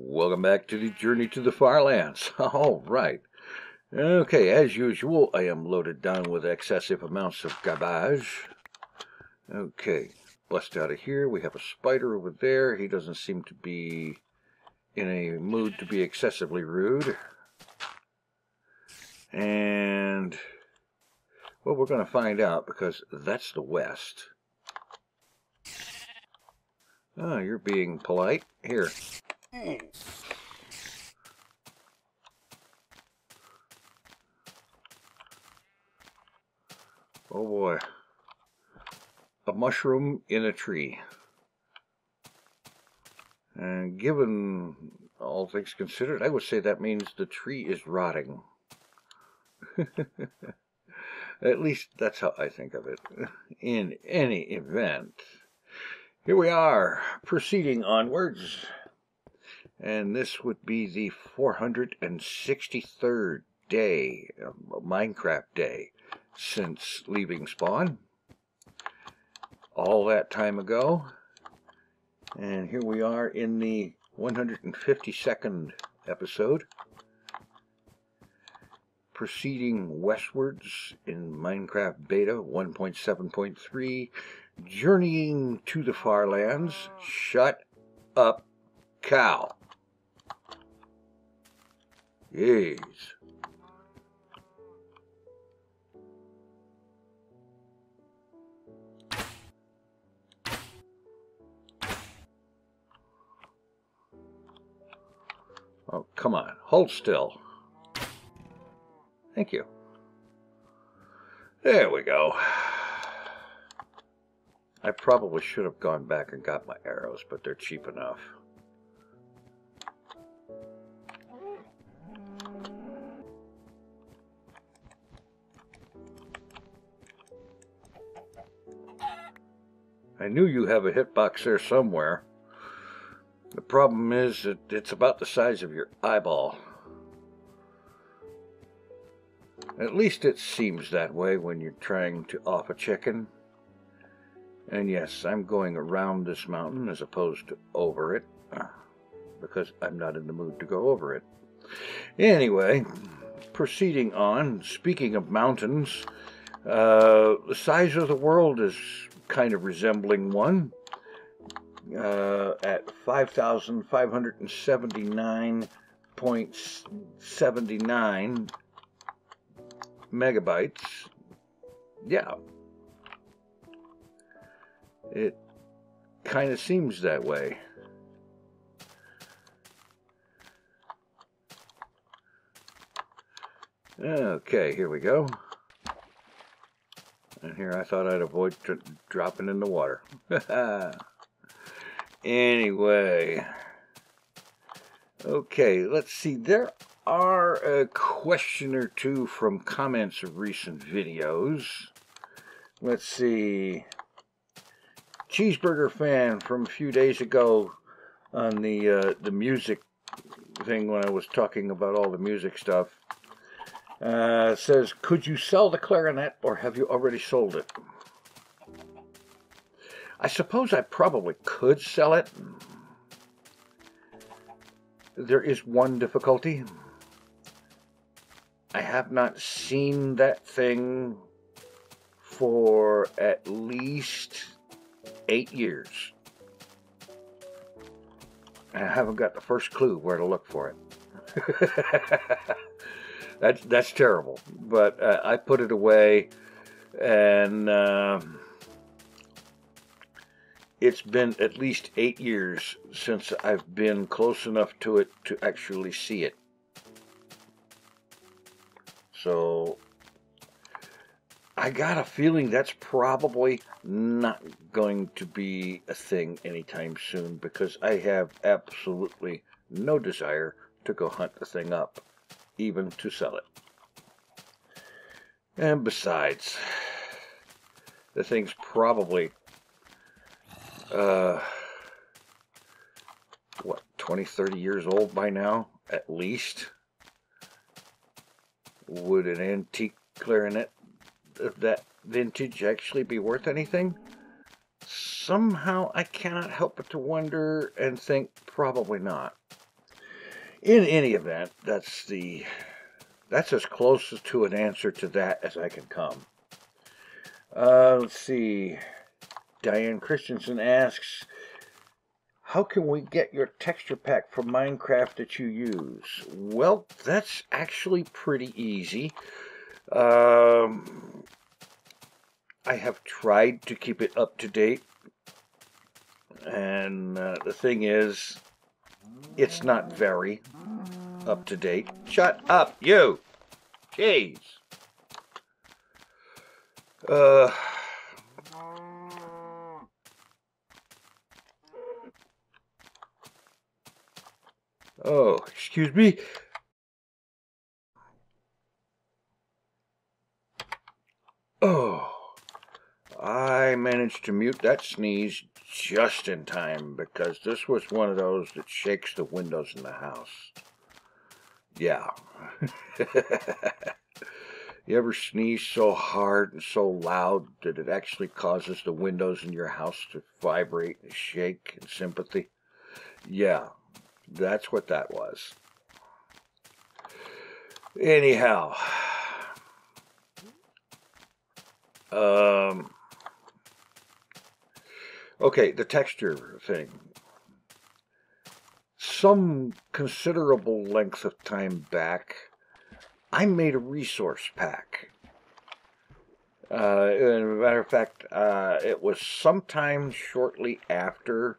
Welcome back to the Journey to the FarLands. All right. Okay, as usual, I am loaded down with excessive amounts of garbage. Okay, bust out of here. We have a spider over there. He doesn't seem to be in a mood to be excessively rude. And, well, we're going to find out because that's the west. Oh, you're being polite. Here. Oh boy. A mushroom in a tree. And given all things considered, I would say that means the tree is rotting. At least that's how I think of it. In any event, here we are, proceeding onwards. And this would be the 463rd day, Minecraft day, since leaving spawn. All that time ago. And here we are in the 152nd episode. Proceeding westwards in Minecraft Beta 1.7.3. Journeying to the FarLands. Shut up, cow. Yes. Oh, come on. Hold still. Thank you. There we go. I probably should have gone back and got my arrows, but they're cheap enough. I knew you have a hitbox there somewhere. The problem is that it's about the size of your eyeball. At least it seems that way when you're trying to off a chicken. And yes, I'm going around this mountain as opposed to over it, because I'm not in the mood to go over it. Anyway, proceeding on, speaking of mountains, the size of the world is kind of resembling one. At 5,579.79 megabytes. Yeah. It kind of seems that way. Okay, here we go. And here I thought I'd avoid dropping in the water. Anyway. Okay, let's see. There are a question or two from comments of recent videos. Let's see. Cheeseburger fan from a few days ago on the music thing when I was talking about all the music stuff. Says, could you sell the clarinet or have you already sold it? I suppose I probably could sell it. There is one difficulty. I have not seen that thing for at least 8 years. I haven't got the first clue where to look for it. That's terrible. But I put it away, and it's been at least 8 years since I've been close enough to it to actually see it. So I got a feeling that's probably not going to be a thing anytime soon, because I have absolutely no desire to go hunt the thing up, even to sell it. And besides, the thing's probably, 20, 30 years old by now, at least. Would an antique clarinet of that vintage actually be worth anything? Somehow I cannot help but to wonder and think probably not. In any event, that's as close to an answer to that as I can come. Let's see. Diane Christensen asks, how can we get your texture pack from Minecraft that you use? Well, that's actually pretty easy. I have tried to keep it up to date, and the thing is, it's not very up to date. Shut up, you! Jeez. Oh, excuse me. Oh, I managed to mute that sneeze just in time, because this was one of those that shakes the windows in the house. Yeah. You ever sneeze so hard and so loud that it actually causes the windows in your house to vibrate and shake in sympathy? Yeah, that's what that was. Anyhow, okay, the texture thing. Some considerable length of time back, I made a resource pack. As a matter of fact, it was sometime shortly after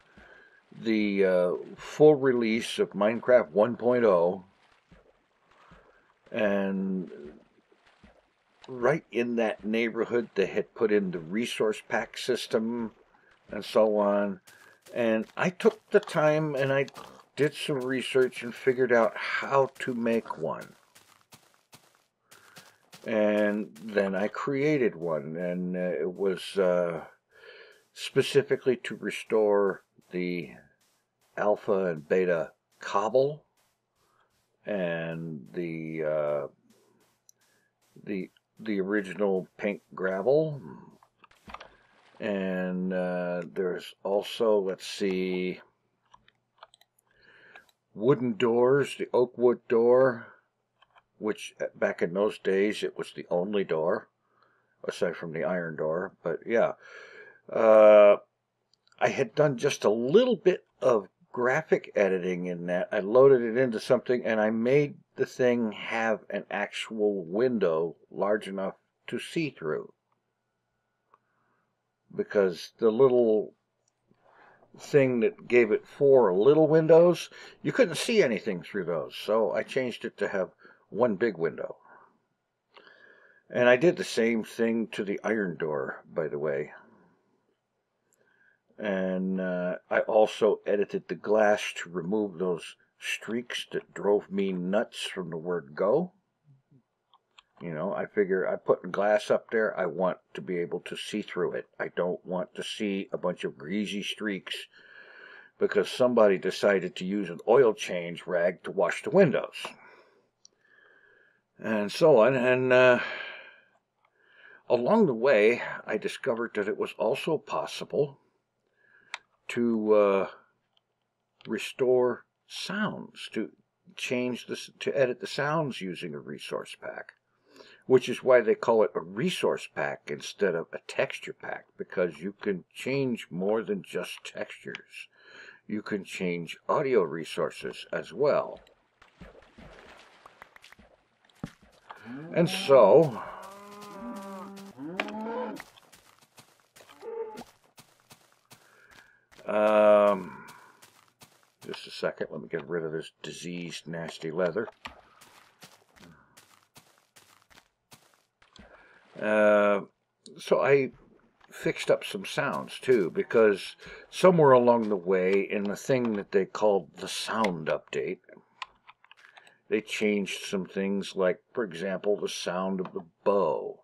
the full release of Minecraft 1.0, and right in that neighborhood they had put in the resource pack system and so on, and I took the time and I did some research and figured out how to make one. And then I created one, and it was specifically to restore the alpha and beta cobble and the original pink gravel. And there's also, let's see, wooden doors, the oak wood door, which back in those days it was the only door, aside from the iron door. But yeah, I had done just a little bit of graphic editing in that. I loaded it into something and I made the thing have an actual window large enough to see through. Because the little thing that gave it 4 little windows, you couldn't see anything through those. So I changed it to have one big window. And I did the same thing to the iron door, by the way. And I also edited the glass to remove those streaks that drove me nuts from the word go. You know, I figure I put glass up there, I want to be able to see through it. I don't want to see a bunch of greasy streaks because somebody decided to use an oil change rag to wash the windows. And so on. And along the way, I discovered that it was also possible to restore sounds, to change this, to edit the sounds using a resource pack, which is why they call it a resource pack instead of a texture pack, because you can change more than just textures. You can change audio resources as well. And so, just a second, let me get rid of this diseased, nasty leather. So I fixed up some sounds too, because somewhere along the way in the thing that they called the sound update, they changed some things like, for example, the sound of the bow.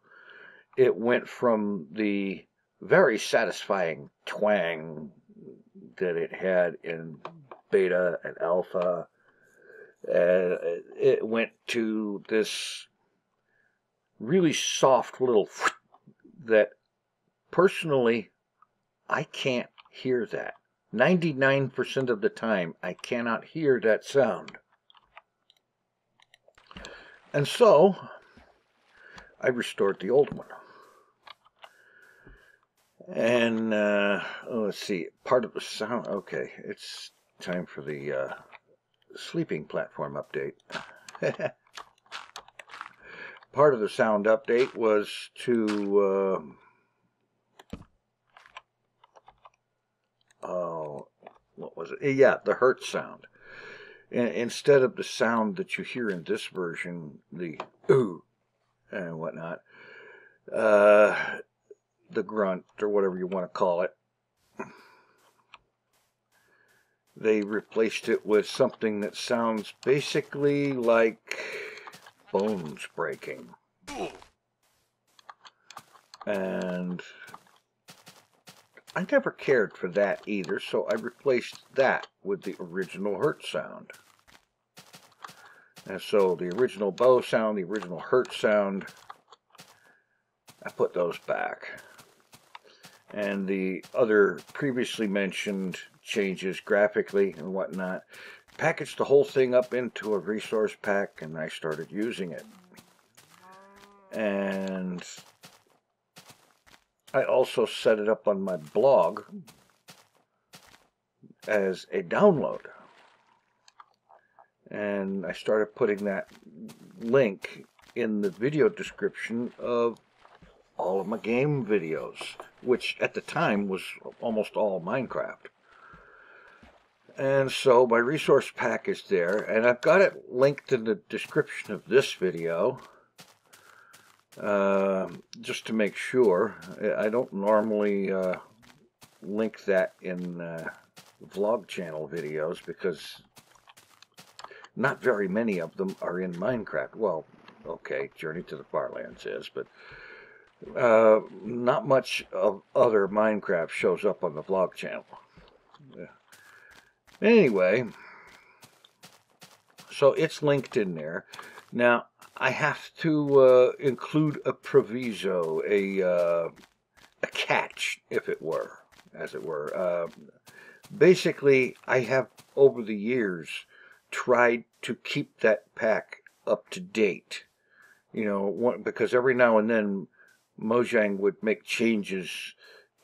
It went from the very satisfying twang that it had in beta and alpha. It went to this really soft little that personally I can't hear that. 99% of the time I cannot hear that sound. And so I restored the old one. And let's see, part of the sound. Okay, it's time for the sleeping platform update. Part of the sound update was to what was it? Yeah, the Hertz sound. Instead of the sound that you hear in this version, the ooh and whatnot, the grunt or whatever you want to call it, they replaced it with something that sounds basically like bones breaking. And I never cared for that either, so I replaced that with the original Hertz sound. And so the original bow sound, the original Hertz sound, I put those back. And the other previously mentioned changes graphically and whatnot, packaged the whole thing up into a resource pack, and I started using it. And I also set it up on my blog as a download. And I started putting that link in the video description of all of my game videos, which at the time was almost all Minecraft. And so my resource pack is there, and I've got it linked in the description of this video, just to make sure. I don't normally link that in vlog channel videos because not very many of them are in Minecraft. Well, okay, Journey to the FarLands is, but not much of other Minecraft shows up on the vlog channel. Yeah. Anyway, so it's linked in there. Now, I have to include a proviso, a catch, if it were, as it were. Basically, I have, over the years, tried to keep that pack up to date. You know, because every now and then, Mojang would make changes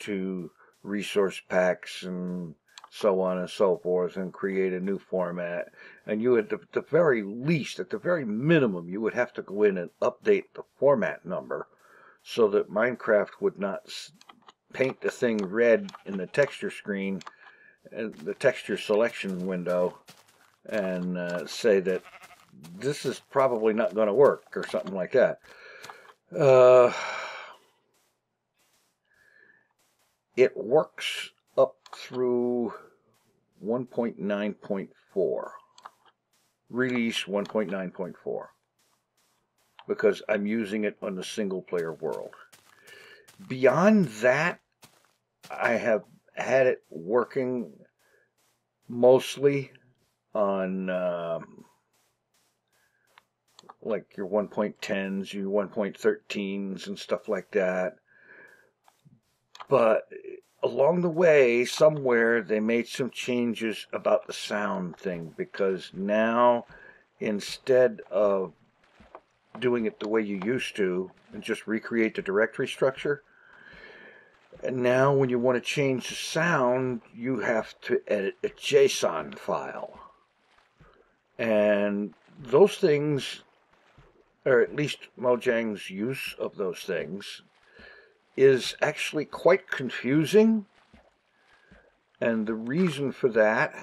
to resource packs and so on and so forth, and create a new format. And you, at the very least, at the very minimum, you would have to go in and update the format number so that Minecraft would not paint the thing red in the texture screen, and the texture selection window, and say that this is probably not going to work, or something like that. It works up through 1.9.4, release 1.9.4, because I'm using it on the single player world. Beyond that, I have had it working mostly on like your 1.10s, your 1.13s and stuff like that. But along the way, somewhere, they made some changes about the sound thing, because now, instead of doing it the way you used to, and just recreate the directory structure, and now when you want to change the sound, you have to edit a JSON file. And those things, or at least Mojang's use of those things, is actually quite confusing. And the reason for that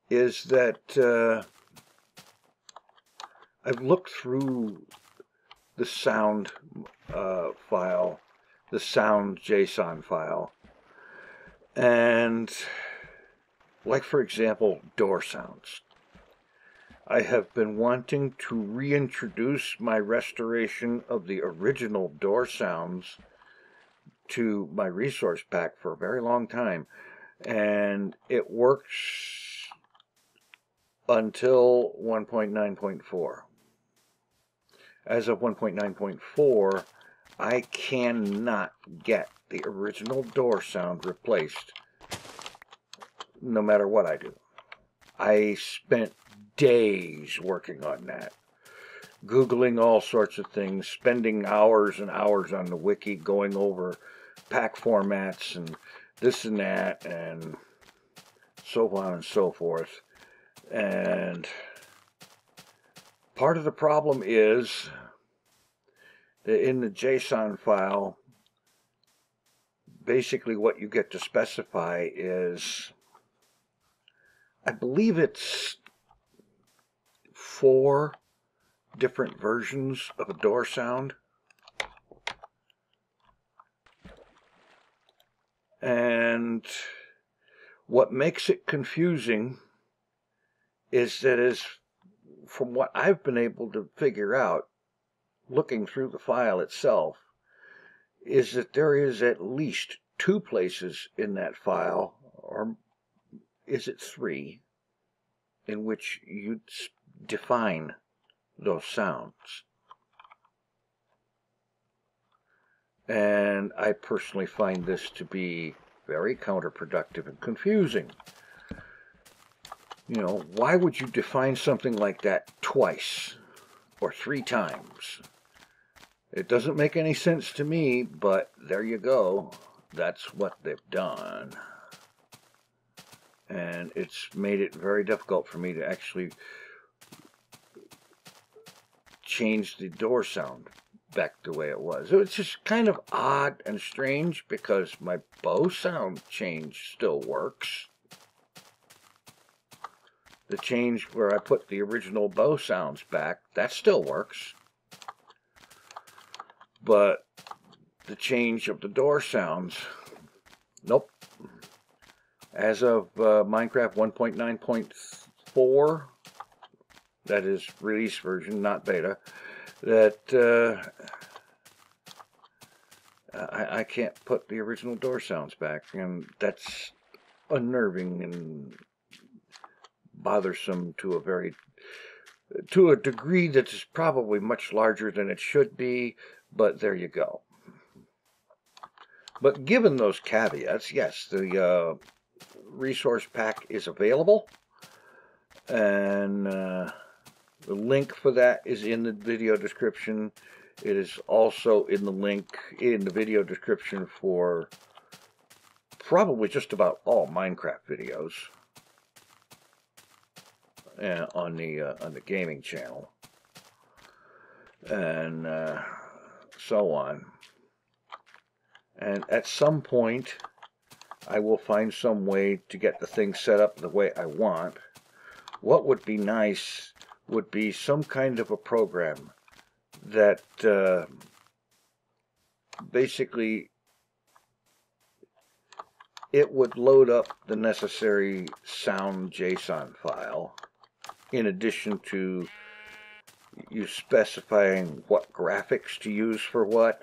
is that I've looked through the sound file, the sound JSON file, and like, for example, door sounds. I have been wanting to reintroduce my restoration of the original door sounds to my resource pack for a very long time, and it works until 1.9.4. As of 1.9.4, I cannot get the original door sound replaced, no matter what I do. I spent days working on that. Googling all sorts of things, spending hours and hours on the wiki, going over pack formats and this and that, and so on and so forth. And part of the problem is that in the JSON file, basically what you get to specify is, I believe it's 4 different versions of a door sound. And what makes it confusing is that, from what I've been able to figure out, looking through the file itself, is that there is at least 2 places in that file, or is it 3, in which you define those sounds. And I personally find this to be very counterproductive and confusing. You know, why would you define something like that twice or 3 times? It doesn't make any sense to me, but there you go. That's what they've done. And it's made it very difficult for me to actually change the door sound back the way it was. It's just kind of odd and strange, because my bow sound change still works. The change where I put the original bow sounds back, that still works. But the change of the door sounds, nope. As of Minecraft 1.9.4, that is release version, not beta, that I can't put the original door sounds back, and that's unnerving and bothersome to a degree that is probably much larger than it should be, but there you go. But given those caveats, yes, the resource pack is available, and the link for that is in the video description. It is also in the link in the video description for probably just about all Minecraft videos on the gaming channel, and so on. And at some point, I will find some way to get the thing set up the way I want. What would be nice would be some kind of a program that basically it would load up the necessary sound JSON file, in addition to you specifying what graphics to use for what.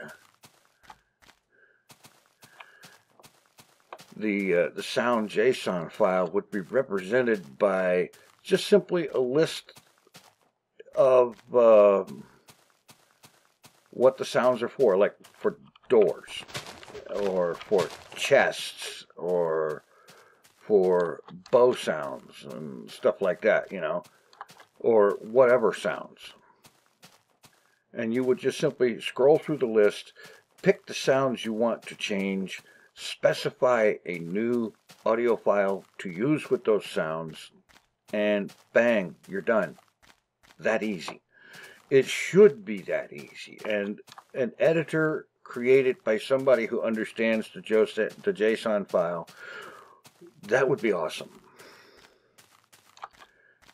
The sound JSON file would be represented by just simply a list of what the sounds are for, like for doors, or for chests, or for bow sounds and stuff like that, you know, or whatever sounds. And you would just simply scroll through the list, pick the sounds you want to change, specify a new audio file to use with those sounds, and bang, you're done. That easy. It should be that easy. And an editor created by somebody who understands the JSON file, that would be awesome.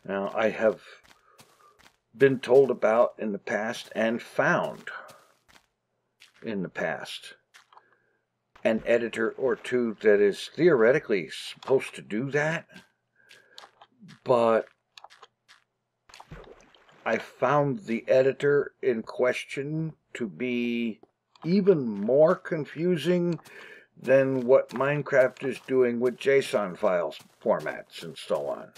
Now, I have been told about in the past and found in the past an editor or two that is theoretically supposed to do that, but I found the editor in question to be even more confusing than what Minecraft is doing with JSON files, formats, and so on.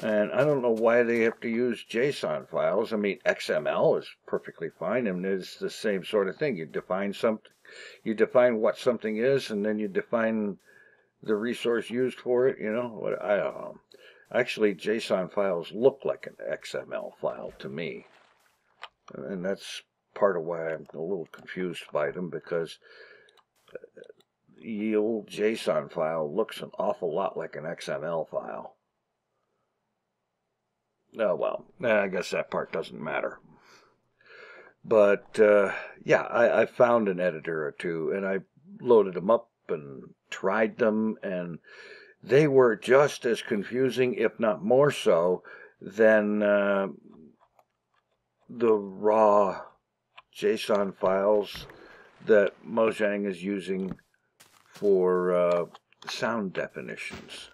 And I don't know why they have to use JSON files. I mean, XML is perfectly fine, and it's the same sort of thing. You define something, you define what something is, and then you define the resource used for it, you know. I don't know. Actually, JSON files look like an XML file to me. And that's part of why I'm a little confused by them, because the old JSON file looks an awful lot like an XML file. Oh well, I guess that part doesn't matter. But yeah, I found an editor or two, and I loaded them up and tried them, and they were just as confusing, if not more so, than the raw JSON files that Mojang is using for sound definitions.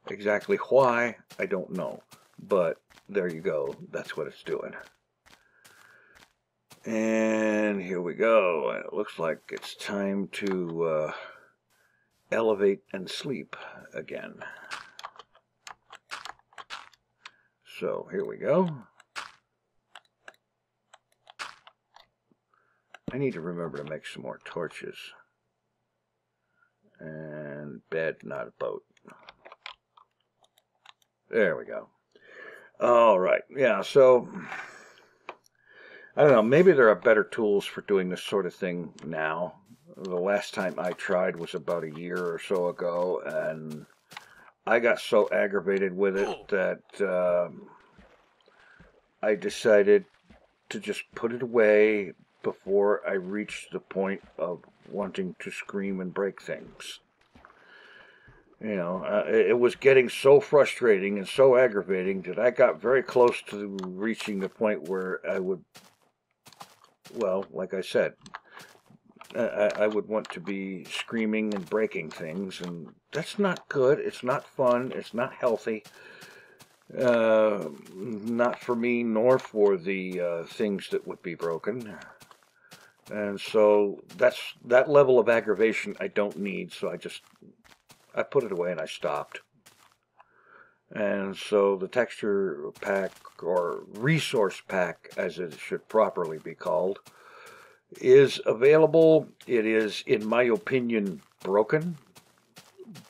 Exactly why, I don't know, but there you go, that's what it's doing. And here we go, and it looks like it's time to elevate and sleep again. So here we go. I need to remember to make some more torches. And bed, not a boat. There we go. All right, yeah, so I don't know, maybe there are better tools for doing this sort of thing now. The last time I tried was about a year or so ago, and I got so aggravated with it that I decided to just put it away before I reached the point of wanting to scream and break things. You know, it was getting so frustrating and so aggravating that I got very close to reaching the point where I would, well, like I said, I would want to be screaming and breaking things, and that's not good. It's not fun. It's not healthy. Not for me, nor for the things that would be broken. And so that level of aggravation I don't need, so I put it away and I stopped. And so the texture pack, or resource pack as it should properly be called, is available. It is, in my opinion, broken,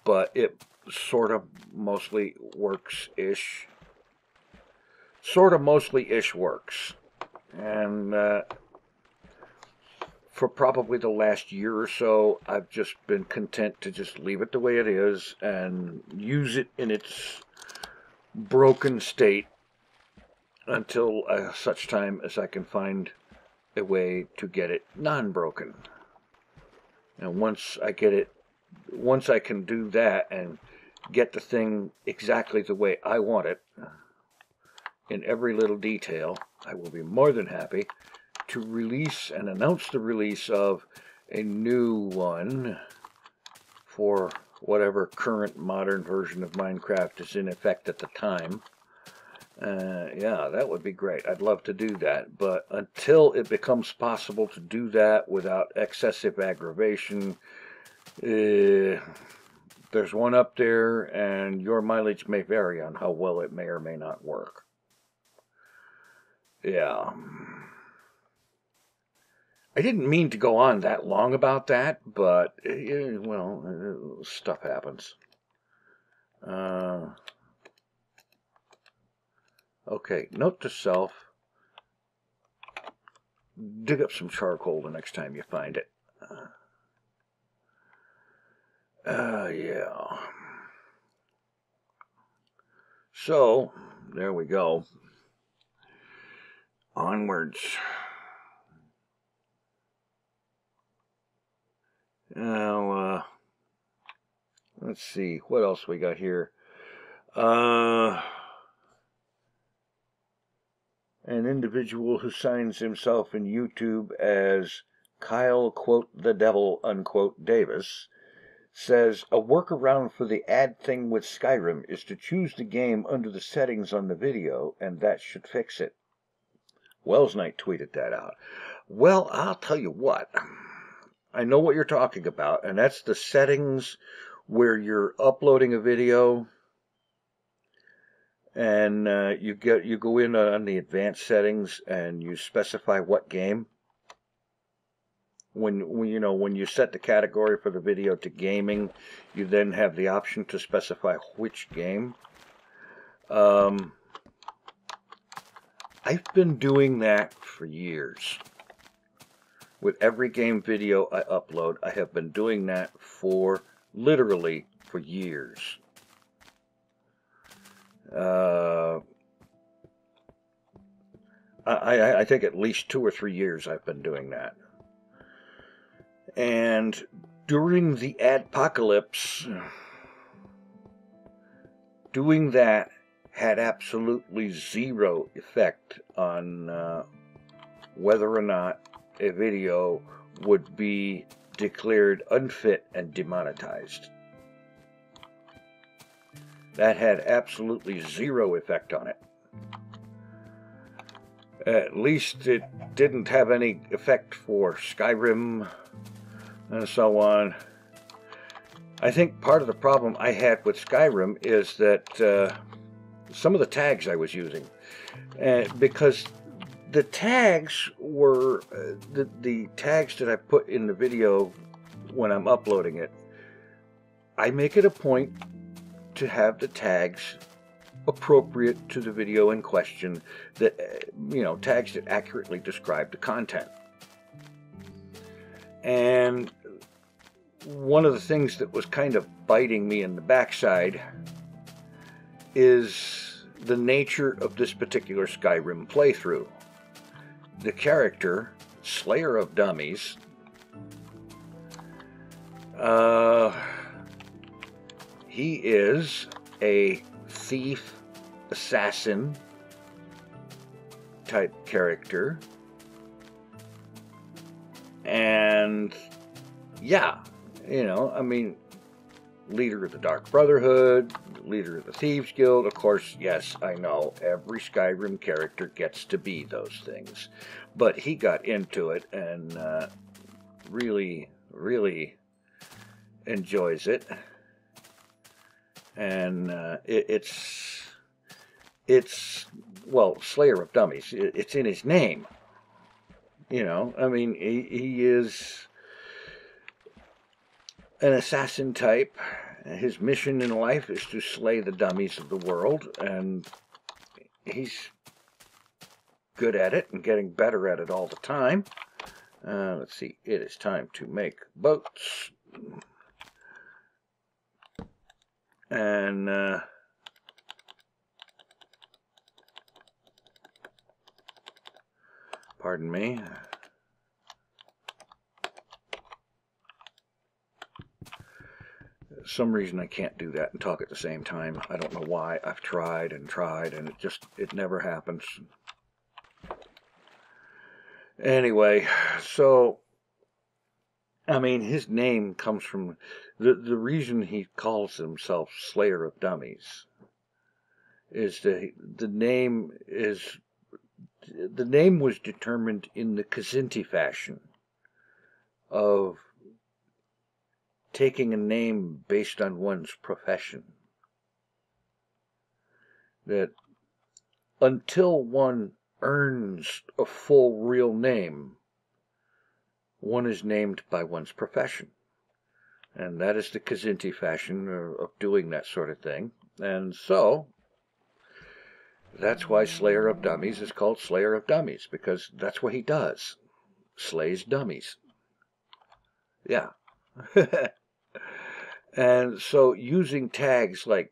but it sort of mostly works-ish. Sort of mostly-ish works. And for probably the last year or so, I've just been content to just leave it the way it is and use it in its broken state until such time as I can find a way to get it non-broken. And once I can do that and get the thing exactly the way I want it, in every little detail, I will be more than happy to release and announce the release of a new one for whatever current modern version of Minecraft is in effect at the time. Yeah, that would be great. I'd love to do that. But until it becomes possible to do that without excessive aggravation, there's one up there, and your mileage may vary on how well it may or may not work. Yeah. I didn't mean to go on that long about that, but, well, stuff happens. Okay, note to self, dig up some charcoal the next time you find it. Yeah. So, there we go. Onwards. Now, let's see, what else we got here? An individual who signs himself in YouTube as Kyle, quote, the devil, unquote, Davis, says, a workaround for the ad thing with Skyrim is to choose the game under the settings on the video, and that should fix it. Wells Knight tweeted that out. Well, I'll tell you what. I know what you're talking about, and that's the settings where you're uploading a video, and you go in on the advanced settings and you specify what game. when you set the category for the video to gaming, you then have the option to specify which game. I've been doing that for years. With every game video I upload, I have been doing that for literally for years. I think at least 2 or 3 years I've been doing that. And during the adpocalypse, doing that had absolutely zero effect on whether or not a video would be declared unfit and demonetized. That had absolutely zero effect on it. At least it didn't have any effect for Skyrim and so on. I think part of the problem I had with Skyrim is that some of the tags I was using, because the tags were the tags that I put in the video when I'm uploading it, I make it a point to have the tags appropriate to the video in question, that tags that accurately describe the content. And one of the things that was kind of biting me in the backside is the nature of this particular Skyrim playthrough. The character, Slayer of Dummies, he is a thief, assassin type character. And yeah, leader of the Dark Brotherhood, leader of the Thieves Guild. Of course, yes, I know every Skyrim character gets to be those things, but he got into it and really, really enjoys it. And it's Slayer of Dummies. It's in his name. He is an assassin type. His mission in life is to slay the dummies of the world, and he's good at it and getting better at it all the time. Let's see, it is time to make boats. And pardon me. For some reason I can't do that and talk at the same time. I don't know why. I've tried and tried, and it never happens. Anyway, so his name comes from the reason he calls himself Slayer of Dummies is that the name was determined in the Kzinti fashion of taking a name based on one's profession. That until one earns a full real name, one is named by one's profession. And that is the Kzinti fashion of doing that sort of thing. And so, that's why Slayer of Dummies is called Slayer of Dummies, because that's what he does. Slays dummies. Yeah. And so using tags like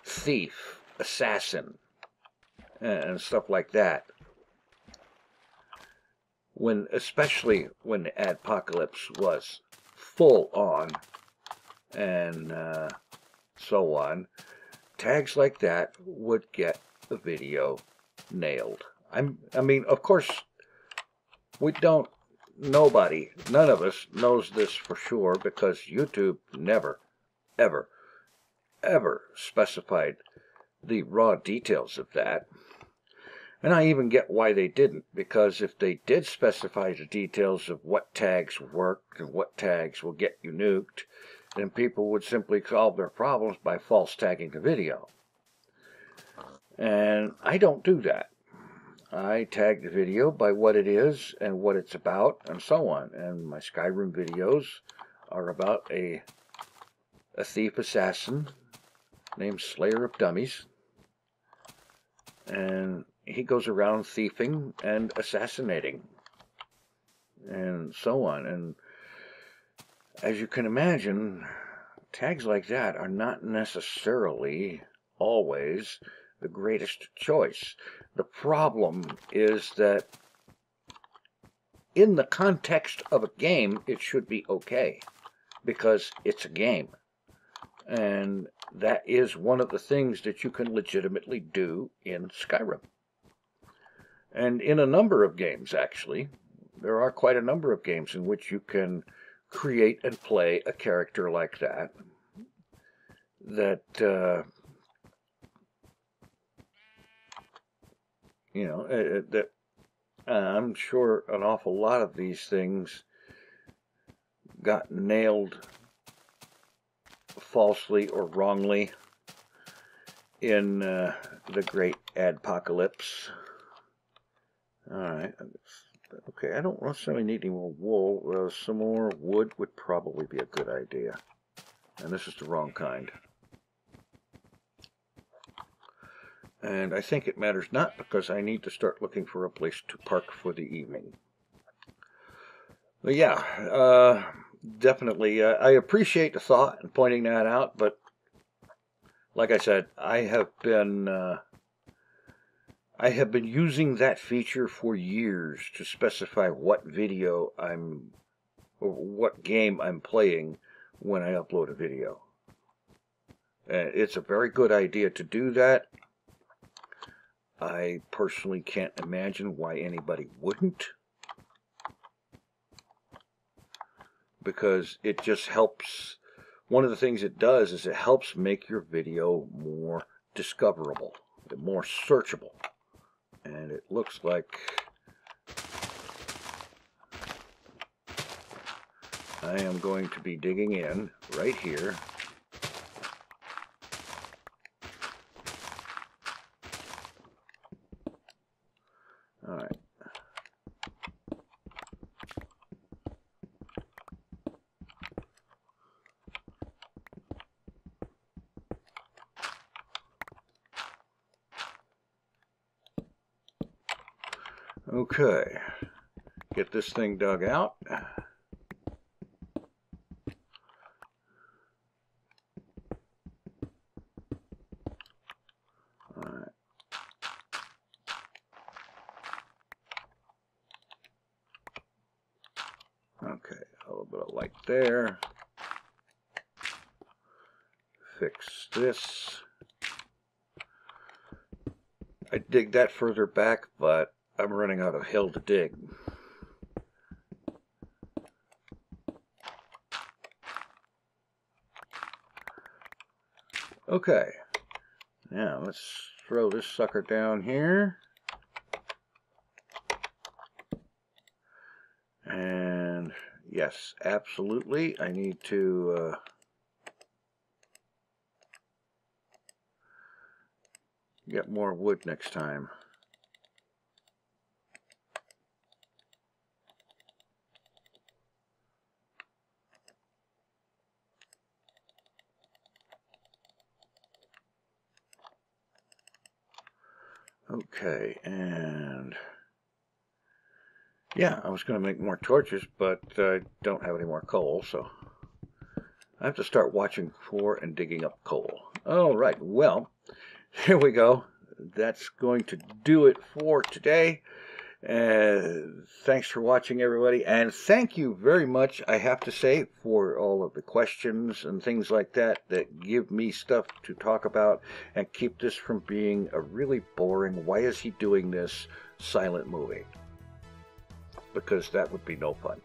thief, assassin, and stuff like that, especially when the adpocalypse was full on and so on, tags like that would get the video nailed. Of course, none of us knows this for sure, because YouTube never, ever, ever specified the raw details of that. And I even get why they didn't, because if they did specify the details of what tags work and what tags will get you nuked, then people would simply solve their problems by false tagging the video. And I don't do that. I tag the video by what it is and what it's about and so on. And my Skyrim videos are about a thief assassin named Slayer of Dummies. And he goes around thieving and assassinating and so on. And as you can imagine, tags like that are not necessarily always the greatest choice. The problem is that in the context of a game, it should be okay, because it's a game. And that is one of the things that you can legitimately do in Skyrim. And in a number of games, actually. There are quite a number of games in which you can create and play a character like that. I'm sure an awful lot of these things got nailed falsely or wrongly in the great adpocalypse. Alright, okay, I don't necessarily need any more wool. Some more wood would probably be a good idea. And this is the wrong kind. And I think it matters not, because I need to start looking for a place to park for the evening. But yeah, definitely, I appreciate the thought and pointing that out, but like I said, I have been using that feature for years to specify what video or what game I'm playing when I upload a video. It's a very good idea to do that. I personally can't imagine why anybody wouldn't, because it just helps. One of the things it does is it helps make your video more discoverable, more searchable. And it looks like I am going to be digging in right here. All right. Okay, get this thing dug out. All right. Okay, a little bit of light there. Fix this. I dig that further back, but I'm running out of hill to dig. Okay, now let's throw this sucker down here. And yes, absolutely, I need to get more wood next time. Okay, and yeah, I was going to make more torches, but I don't have any more coal, so I have to start watching for and digging up coal. All right, well, here we go. That's going to do it for today. Thanks for watching, everybody, and thank you very much, I have to say, for all of the questions and things like that give me stuff to talk about and keep this from being a really boring, why is he doing this silent movie, because that would be no fun.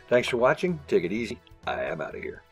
Thanks for watching. Take it easy. I am out of here.